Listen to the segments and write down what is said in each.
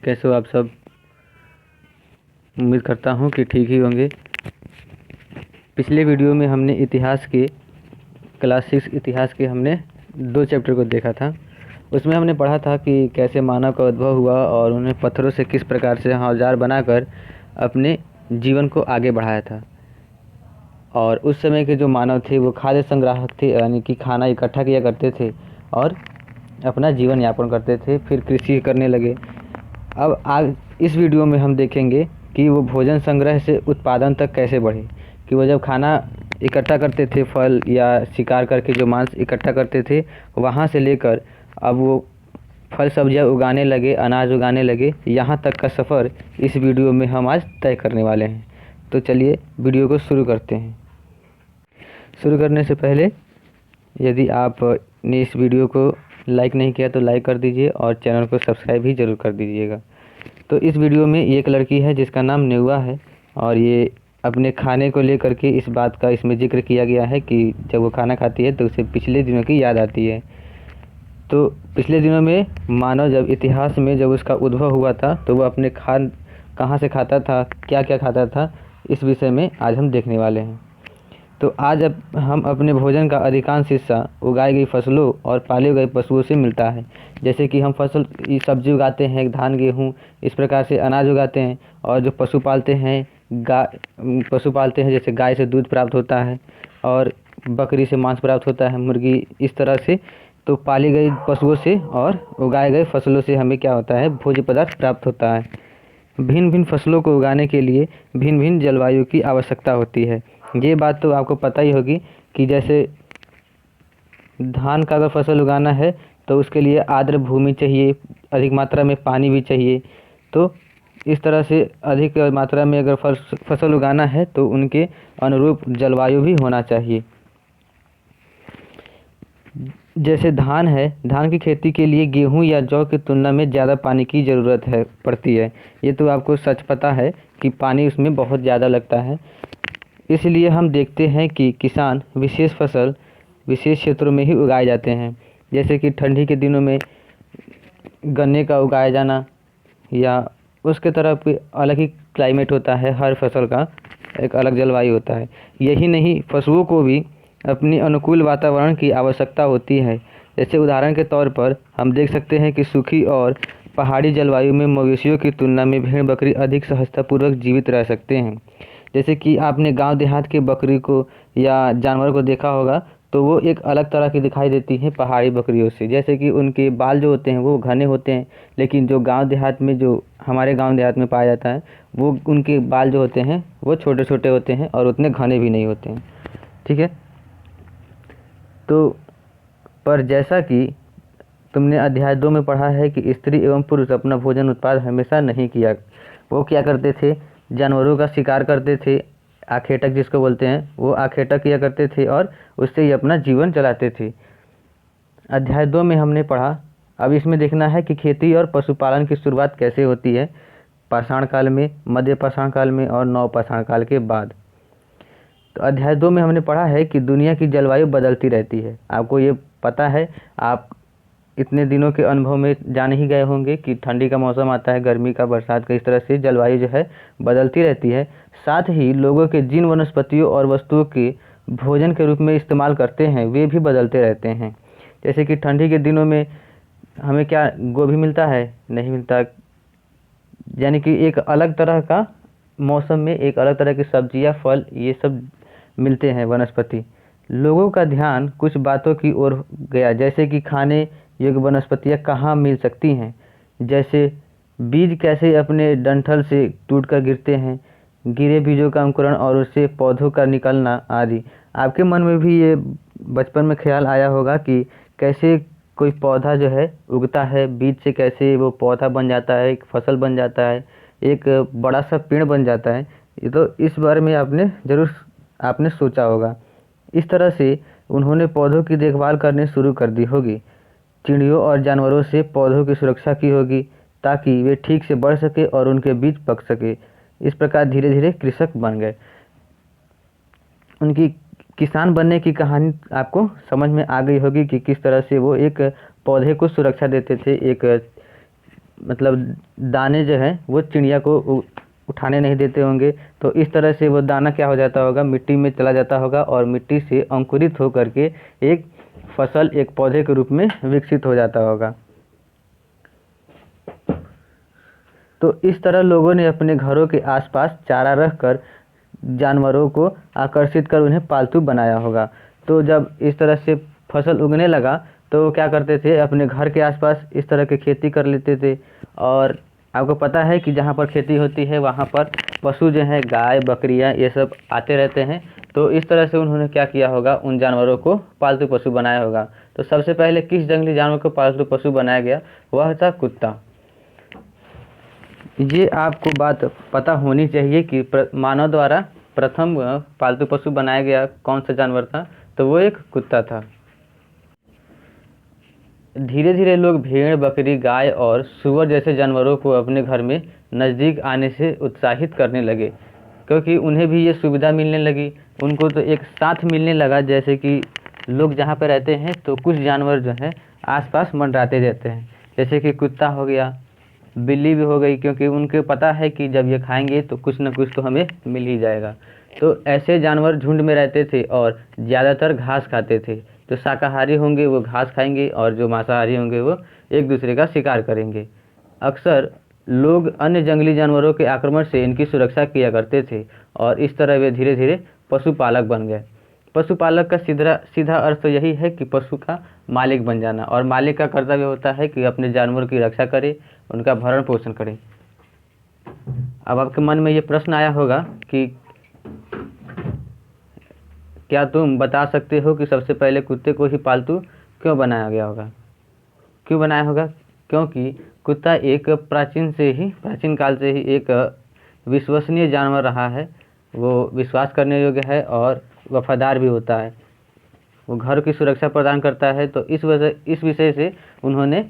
कैसे हो आप सब। उम्मीद करता हूँ कि ठीक ही होंगे। पिछले वीडियो में हमने इतिहास के क्लास 6 इतिहास के हमने 2 चैप्टर को देखा था। उसमें हमने पढ़ा था कि कैसे मानव का उद्भव हुआ और उन्हें पत्थरों से किस प्रकार से औजार बनाकर अपने जीवन को आगे बढ़ाया था। और उस समय के जो मानव थे वो खाद्य संग्राहक थे, यानी कि खाना इकट्ठा किया करते थे और अपना जीवन यापन करते थे, फिर कृषि करने लगे। अब आज इस वीडियो में हम देखेंगे कि वो भोजन संग्रह से उत्पादन तक कैसे बढ़े, कि वो जब खाना इकट्ठा करते थे, फल या शिकार करके जो मांस इकट्ठा करते थे, वहाँ से लेकर अब वो फल सब्जियाँ उगाने लगे, अनाज उगाने लगे, यहाँ तक का सफ़र इस वीडियो में हम आज तय करने वाले हैं। तो चलिए वीडियो को शुरू करते हैं। शुरू करने से पहले यदि आपने इस वीडियो को लाइक नहीं किया तो लाइक कर दीजिए और चैनल को सब्सक्राइब भी ज़रूर कर दीजिएगा। तो इस वीडियो में एक लड़की है जिसका नाम नेउआ है और ये अपने खाने को लेकर के इस बात का इसमें जिक्र किया गया है कि जब वो खाना खाती है तो उसे पिछले दिनों की याद आती है। तो पिछले दिनों में मानव जब इतिहास में जब उसका उद्भव हुआ था तो वो अपने खान कहाँ से खाता था, क्या क्या खाता था, इस विषय में आज हम देखने वाले हैं। तो आज अब हम अपने भोजन का अधिकांश हिस्सा उगाई गई फसलों और पाले गए पशुओं से मिलता है। जैसे कि हम सब्जी उगाते हैं, धान गेहूँ, इस प्रकार से अनाज उगाते हैं। और जो पशु पालते हैं, जैसे गाय से दूध प्राप्त होता है और बकरी से मांस प्राप्त होता है, मुर्गी, इस तरह से। तो पाली गई पशुओं से और उगाए गए फसलों से हमें क्या होता है, भोज्य पदार्थ प्राप्त होता है। भिन्न भिन्न फसलों को उगाने के लिए भिन्न भिन्न जलवायु की आवश्यकता होती है। ये बात तो आपको पता ही होगी कि जैसे धान का अगर फसल उगाना है तो उसके लिए आर्द्र भूमि चाहिए, अधिक मात्रा में पानी भी चाहिए। तो इस तरह से अधिक मात्रा में अगर फसल उगाना है तो उनके अनुरूप जलवायु भी होना चाहिए। जैसे धान है, धान की खेती के लिए गेहूं या जौ की तुलना में ज़्यादा पानी की ज़रूरत पड़ती है। ये तो आपको सच पता है कि पानी उसमें बहुत ज़्यादा लगता है। इसलिए हम देखते हैं कि किसान विशेष फसल विशेष क्षेत्रों में ही उगाए जाते हैं। जैसे कि ठंडी के दिनों में गन्ने का उगाया जाना, या उसके तरफ अलग ही क्लाइमेट होता है, हर फसल का एक अलग जलवायु होता है। यही नहीं, पशुओं को भी अपनी अनुकूल वातावरण की आवश्यकता होती है। जैसे उदाहरण के तौर पर हम देख सकते हैं कि सूखी और पहाड़ी जलवायु में मवेशियों की तुलना में भेड़ बकरी अधिक सहजतापूर्वक जीवित रह सकते हैं। जैसे कि आपने गांव देहात के बकरी को या जानवर को देखा होगा तो वो एक अलग तरह की दिखाई देती हैं पहाड़ी बकरियों से। जैसे कि उनके बाल जो होते हैं वो घने होते हैं, लेकिन जो गांव देहात में, जो हमारे गांव देहात में पाया जाता है, वो उनके बाल जो होते हैं वो छोटे छोटे होते हैं और उतने घने भी नहीं होते हैं। ठीक है। तो पर जैसा कि तुमने अध्याय 2 में पढ़ा है कि स्त्री एवं पुरुष अपना भोजन उत्पाद हमेशा नहीं किया। वो क्या करते थे, जानवरों का शिकार करते थे, आखेटक जिसको बोलते हैं, वो आखेटक किया करते थे और उससे ही अपना जीवन चलाते थे। अध्याय 2 में हमने पढ़ा। अब इसमें देखना है कि खेती और पशुपालन की शुरुआत कैसे होती है, पाषाण काल में, मध्य पाषाण काल में और नव पाषाण काल के बाद। तो अध्याय 2 में हमने पढ़ा है कि दुनिया की जलवायु बदलती रहती है। आपको ये पता है, आप इतने दिनों के अनुभव में जान ही गए होंगे कि ठंडी का मौसम आता है, गर्मी का, बरसात का, इस तरह से जलवायु जो है बदलती रहती है। साथ ही लोगों के जिन वनस्पतियों और वस्तुओं के भोजन के रूप में इस्तेमाल करते हैं वे भी बदलते रहते हैं। जैसे कि ठंडी के दिनों में हमें क्या गोभी मिलता है, नहीं मिलता। यानी कि एक अलग तरह का मौसम में एक अलग तरह की सब्जियां, फल, ये सब मिलते हैं, वनस्पति। लोगों का ध्यान कुछ बातों की ओर गया, जैसे कि खाने योग्य वनस्पतियाँ कहाँ मिल सकती हैं, जैसे बीज कैसे अपने डंठल से टूटकर गिरते हैं, गिरे बीजों का अंकुरण और उससे पौधों का निकलना आदि। आपके मन में भी ये बचपन में ख्याल आया होगा कि कैसे कोई पौधा जो है उगता है, बीज से कैसे वो पौधा बन जाता है, एक फसल बन जाता है, एक बड़ा सा पेड़ बन जाता है। ये तो इस बारे में आपने सोचा होगा। इस तरह से उन्होंने पौधों की देखभाल करनी शुरू कर दी होगी। चिड़ियों और जानवरों से पौधों की सुरक्षा की होगी ताकि वे ठीक से बढ़ सके और उनके बीज पक सके। इस प्रकार धीरे धीरे कृषक बन गए। उनकी किसान बनने की कहानी आपको समझ में आ गई होगी कि किस तरह से वो एक पौधे को सुरक्षा देते थे, एक मतलब दाने जो हैं वो चिड़िया को उठाने नहीं देते होंगे। तो इस तरह से वो दाना क्या हो जाता होगा, मिट्टी में चला जाता होगा और मिट्टी से अंकुरित होकर के एक फसल, एक पौधे के रूप में विकसित हो जाता होगा। तो इस तरह लोगों ने अपने घरों के आसपास चारा रखकर जानवरों को आकर्षित कर उन्हें पालतू बनाया होगा। तो जब इस तरह से फसल उगने लगा तो वो क्या करते थे, अपने घर के आसपास इस तरह की खेती कर लेते थे। और आपको पता है कि जहाँ पर खेती होती है वहाँ पर पशु जो हैं, गाय बकरियाँ, ये सब आते रहते हैं। तो इस तरह से उन्होंने क्या किया होगा, उन जानवरों को पालतू पशु बनाया होगा। तो सबसे पहले किस जंगली जानवर को पालतू पशु बनाया गया, वह था कुत्ता। ये आपको बात पता होनी चाहिए कि मानव द्वारा प्रथम पालतू पशु बनाया गया कौन सा जानवर था, तो वो एक कुत्ता था। धीरे धीरे लोग भेड़, बकरी, गाय और सूअर जैसे जानवरों को अपने घर में नज़दीक आने से उत्साहित करने लगे, क्योंकि उन्हें भी ये सुविधा मिलने लगी। उनको तो एक साथ मिलने लगा, जैसे कि लोग जहाँ पर रहते हैं तो कुछ जानवर जो हैं आसपास मंडराते रहते हैं, जैसे कि कुत्ता हो गया, बिल्ली भी हो गई, क्योंकि उनके पता है कि जब ये खाएंगे तो कुछ ना कुछ तो हमें मिल ही जाएगा। तो ऐसे जानवर झुंड में रहते थे और ज़्यादातर घास खाते थे। जो शाकाहारी होंगे वो घास खाएंगे और जो मांसाहारी होंगे वो एक दूसरे का शिकार करेंगे। अक्सर लोग अन्य जंगली जानवरों के आक्रमण से इनकी सुरक्षा किया करते थे और इस तरह वे धीरे धीरे पशुपालक बन गए। पशुपालक का सीधा सीधा अर्थ तो यही है कि पशु का मालिक बन जाना, और मालिक का कर्तव्य होता है कि अपने जानवरों की रक्षा करे, उनका भरण पोषण करे। अब आपके मन में ये प्रश्न आया होगा कि क्या तुम बता सकते हो कि सबसे पहले कुत्ते को ही पालतू क्यों बनाया गया होगा, क्यों बनाया होगा? क्योंकि कुत्ता एक प्राचीन काल से ही एक विश्वसनीय जानवर रहा है। वो विश्वास करने योग्य है और वफादार भी होता है। वो घर की सुरक्षा प्रदान करता है। तो इस विषय से उन्होंने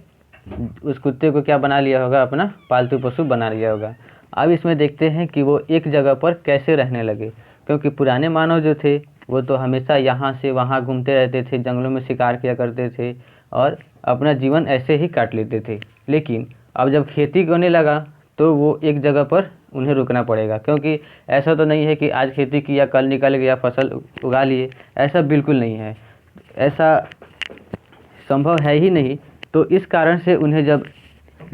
उस कुत्ते को क्या बना लिया होगा, अपना पालतू पशु बना लिया होगा। अब इसमें देखते हैं कि वो एक जगह पर कैसे रहने लगे, क्योंकि पुराने मानव जो थे वो तो हमेशा यहाँ से वहाँ घूमते रहते थे, जंगलों में शिकार किया करते थे और अपना जीवन ऐसे ही काट लेते थे। लेकिन अब जब खेती होने लगा तो वो एक जगह पर उन्हें रुकना पड़ेगा, क्योंकि ऐसा तो नहीं है कि आज खेती किया कल निकल गया फसल उगा लिए, ऐसा बिल्कुल नहीं है, ऐसा संभव है ही नहीं। तो इस कारण से उन्हें जब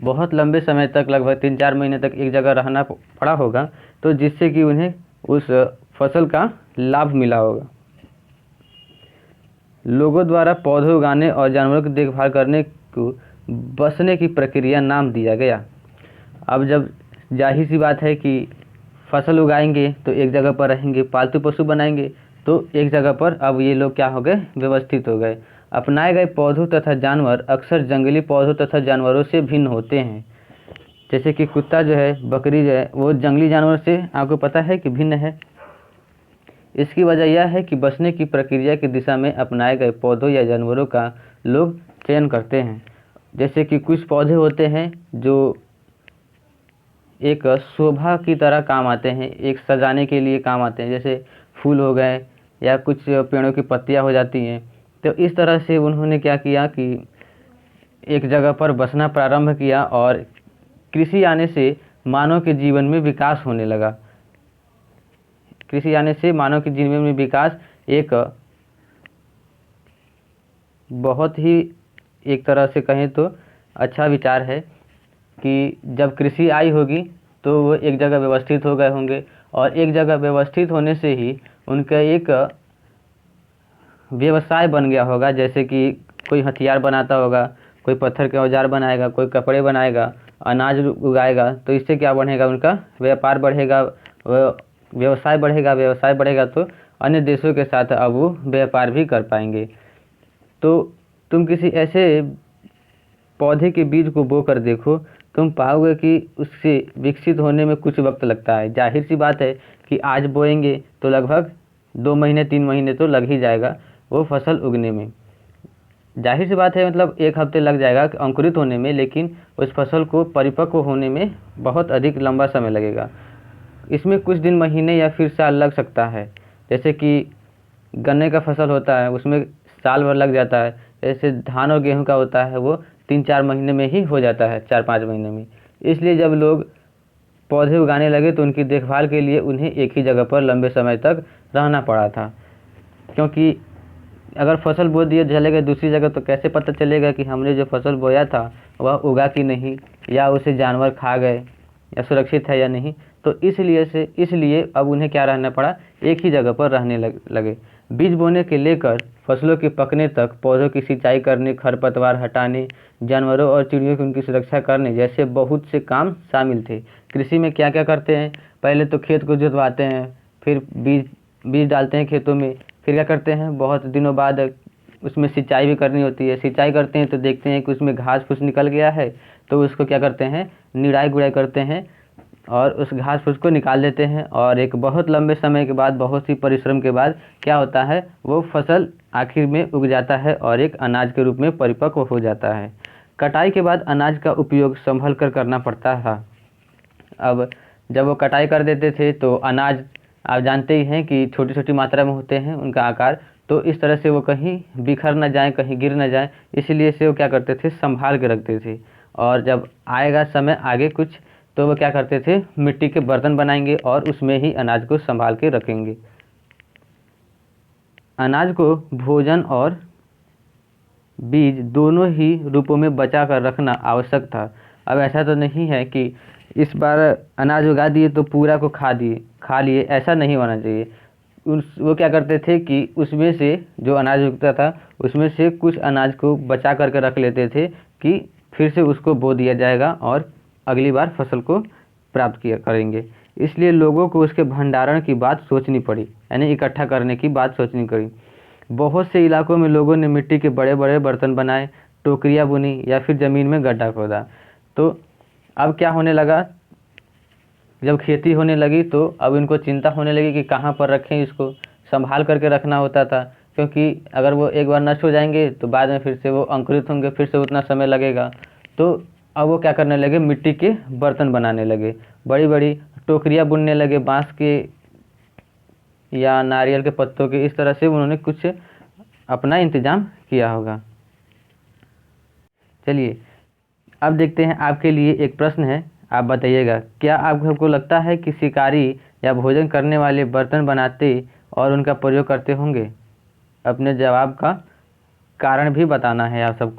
बहुत लंबे समय तक, लगभग 3-4 महीने तक एक जगह रहना पड़ा होगा, तो जिससे कि उन्हें उस फसल का लाभ मिला होगा। लोगों द्वारा पौधे उगाने और जानवरों की देखभाल करने को बसने की प्रक्रिया नाम दिया गया। अब जब जाहिर सी बात है कि फसल उगाएंगे तो एक जगह पर रहेंगे, पालतू पशु बनाएंगे तो एक जगह पर अब ये लोग क्या हो गए, व्यवस्थित हो गए। अपनाए गए पौधों तथा जानवर अक्सर जंगली पौधों तथा जानवरों से भिन्न होते हैं। जैसे कि कुत्ता जो है, बकरी जो है, वो जंगली जानवर से आपको पता है कि भिन्न है। इसकी वजह यह है कि बचने की प्रक्रिया की दिशा में अपनाए गए पौधों या जानवरों का लोग चयन करते हैं। जैसे कि कुछ पौधे होते हैं जो एक शोभा की तरह काम आते हैं, एक सजाने के लिए काम आते हैं, जैसे फूल हो गए या कुछ पेड़ों की पत्तियां हो जाती हैं। तो इस तरह से उन्होंने क्या किया कि एक जगह पर बसना प्रारंभ किया और कृषि आने से मानव के जीवन में विकास होने लगा। कृषि आने से मानव के जीवन में विकास एक बहुत ही, एक तरह से कहें तो अच्छा विचार है कि जब कृषि आई होगी तो वो एक जगह व्यवस्थित हो गए होंगे, और एक जगह व्यवस्थित होने से ही उनका एक व्यवसाय बन गया होगा। जैसे कि कोई हथियार बनाता होगा, कोई पत्थर के औजार बनाएगा, कोई कपड़े बनाएगा, अनाज उगाएगा, तो इससे क्या बढ़ेगा, उनका व्यापार बढ़ेगा, व्यवसाय बढ़ेगा। व्यवसाय बढ़ेगा तो अन्य देशों के साथ अब वो व्यापार भी कर पाएंगे। तो तुम किसी ऐसे पौधे के बीज को बो कर देखो, तुम पाओगे कि उससे विकसित होने में कुछ वक्त लगता है। जाहिर सी बात है कि आज बोएंगे तो लगभग 2 महीने 3 महीने तो लग ही जाएगा वो फसल उगने में। जाहिर सी बात है, मतलब 1 हफ्ते लग जाएगा अंकुरित होने में, लेकिन उस फसल को परिपक्व होने में बहुत अधिक लंबा समय लगेगा। इसमें कुछ दिन, महीने या फिर साल लग सकता है। जैसे कि गन्ने का फसल होता है, उसमें साल भर लग जाता है। जैसे धान और गेहूं का होता है, वो 3-4 महीने में ही हो जाता है, 4-5 महीने में। इसलिए जब लोग पौधे उगाने लगे तो उनकी देखभाल के लिए उन्हें एक ही जगह पर लंबे समय तक रहना पड़ा था, क्योंकि अगर फसल बो दिए चले गए दूसरी जगह तो कैसे पता चलेगा कि हमने जो फसल बोया था वह उगा कि नहीं, या उसे जानवर खा गए, या सुरक्षित है या नहीं। तो इसलिए अब उन्हें क्या रहना पड़ा, एक ही जगह पर रहने लगे। बीज बोने के लेकर फसलों के पकने तक पौधों की सिंचाई करने, खरपतवार हटाने, जानवरों और चिड़ियों की उनकी सुरक्षा करने जैसे बहुत से काम शामिल थे। कृषि में क्या क्या करते हैं, पहले तो खेत को जुतवाते हैं, फिर बीज डालते हैं खेतों में, फिर क्या करते हैं, बहुत दिनों बाद उसमें सिंचाई भी करनी होती है। सिंचाई करते हैं तो देखते हैं कि उसमें घास फूस निकल गया है, तो उसको क्या करते हैं, निराई गुड़ाई करते हैं और उस घास फूस को निकाल देते हैं। और एक बहुत लंबे समय के बाद, बहुत ही परिश्रम के बाद क्या होता है, वो फसल आखिर में उग जाता है और एक अनाज के रूप में परिपक्व हो जाता है। कटाई के बाद अनाज का उपयोग संभल कर करना पड़ता था। अब जब वो कटाई कर देते थे तो अनाज आप जानते ही हैं कि छोटी छोटी मात्रा में होते हैं उनका आकार, तो इस तरह से वो कहीं बिखर न जाए, कहीं गिर न जाए, इसलिए से वो क्या करते थे, संभाल के रखते थे। और जब आएगा समय आगे कुछ, तो वो क्या करते थे, मिट्टी के बर्तन बनाएंगे और उसमें ही अनाज को संभाल के रखेंगे। अनाज को भोजन और बीज दोनों ही रूपों में बचा कर रखना आवश्यक था। अब ऐसा तो नहीं है कि इस बार अनाज उगा दिए तो पूरा को खा लिए, ऐसा नहीं होना चाहिए। वो क्या करते थे कि उसमें से जो अनाज उगता था उसमें से कुछ अनाज को बचा करके रख लेते थे कि फिर से उसको बो दिया जाएगा और अगली बार फसल को प्राप्त किया करेंगे। इसलिए लोगों को उसके भंडारण की बात सोचनी पड़ी, यानी इकट्ठा करने की बात सोचनी पड़ी। बहुत से इलाकों में लोगों ने मिट्टी के बड़े बड़े बर्तन बनाए, टोकरियाँ बुनी या फिर ज़मीन में गड्ढा खोदा। तो अब क्या होने लगा, जब खेती होने लगी तो अब इनको चिंता होने लगी कि कहाँ पर रखें, इसको संभाल करके रखना होता था, क्योंकि अगर वो एक बार नष्ट हो जाएंगे तो बाद में फिर से वो अंकुरित होंगे, फिर से उतना समय लगेगा। तो अब वो क्या करने लगे, मिट्टी के बर्तन बनाने लगे, बड़ी बड़ी टोकरियाँ बुनने लगे, बांस के या नारियल के पत्तों के, इस तरह से उन्होंने कुछ अपना इंतजाम किया होगा। चलिए अब देखते हैं, आपके लिए एक प्रश्न है, आप बताइएगा, क्या आपको लगता है कि शिकारी या भोजन करने वाले बर्तन बनाते और उनका प्रयोग करते होंगे? अपने जवाब का कारण भी बताना है आप सबको।